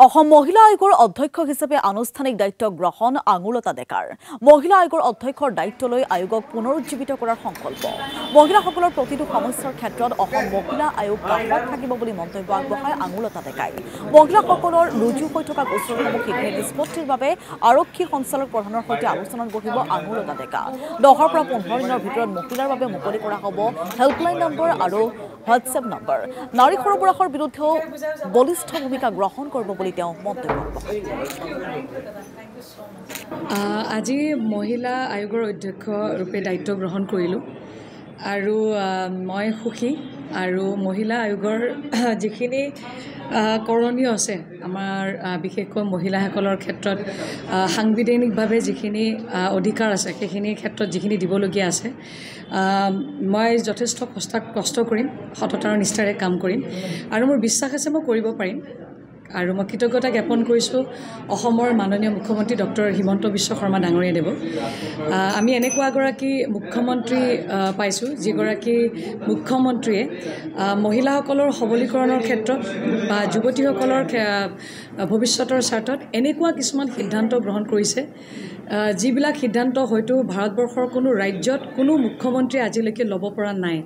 অসম মহিলা আয়োগৰ অধ্যক্ষ হিচাপে আনুষ্ঠানিক দায়িত্ব গ্ৰহণ আঙুলতা ডেকাৰ মহিলা আয়োগৰ অধ্যক্ষৰ দায়িত্বলৈ আয়োগক পুনৰুজ্জীৱিত কৰাৰ সংকল্প মহিলাসকলৰ প্ৰতিটো সমস্যাৰ ক্ষেত্ৰত অসম মহিলা আয়োগ কাষত থাকিব বুলি মন্তব্য আগবঢ়ায় আঙুলতা ডেকাই মহিলাসকলৰ ৰুজু হৈ থকা গোচৰসমূহ শীঘ্ৰে নিষ্পত্তিৰ বাবে আৰক্ষী সঞ্চালক প্ৰধানৰ সৈতে আলোচনাত বহিব আঙুলতা ডেকা 10 পৰা 15 দিনৰ ভিতৰত মহিলাৰ বাবে মুকলি কৰা হ'ব হেল্পলাইন নম্বৰ আৰু হোৱাটছএপ নম্বৰ নাৰী সৰবৰাহৰ বিৰুদ্ধেও বলিষ্ঠ ভূমিকা গ্ৰহণ কৰিব বুলি তেওঁ মন্তব্য কৰে আজি মহিলা আয়োগৰ অধ্যক্ষ ৰূপে দায়িত্ব গ্ৰহণ কৰিলোঁ আৰু মই সুখী আৰু মহিলা আয়োগৰ যিখিনি কৰণীয় আছে আমাৰ বিশেষকৈ মহিলাসকলৰ ক্ষেত্ৰত সাংবিধানিকভাৱে যিখিনি অধিকাৰ আছে সেইখিনি ক্ষেত্ৰত যিখিনি দিবলগীয়া আছে মই যথেষ্ট কষ্ট কৰিম সততা আৰু নিষ্ঠাৰে কাম কৰিম আৰু মোৰ বিশ্বাস আছে মই কৰিব পাৰিম আৰু মই কৃতজ্ঞতা জ্ঞাপন কৰিছোঁ অসমৰ মাননীয় মুখ্যমন্ত্ৰী ডক্টৰ হিমন্ত বিশ্ব শৰ্মা ডাঙৰীয়া দেৱক আমি এনেকুৱা এগৰাকী মুখ্যমন্ত্ৰী পাইছোঁ যিগৰাকী মুখ্যমন্ত্ৰীয়ে মহিলাসকলৰ সবলীকৰণৰ ক্ষেত্ৰত বা যুৱতীসকলৰ ভৱিষ্যতৰ স্বাৰ্থত এনেকুৱা কিছুমান সিদ্ধান্ত গ্ৰহণ কৰিছে যিবিলাক সিদ্ধান্ত হয়তো ভাৰতবৰ্ষৰ কোনো ৰাজ্যত কোনো মুখ্যমন্ত্ৰীয়ে আজিলৈকে ল'ব পৰা নাই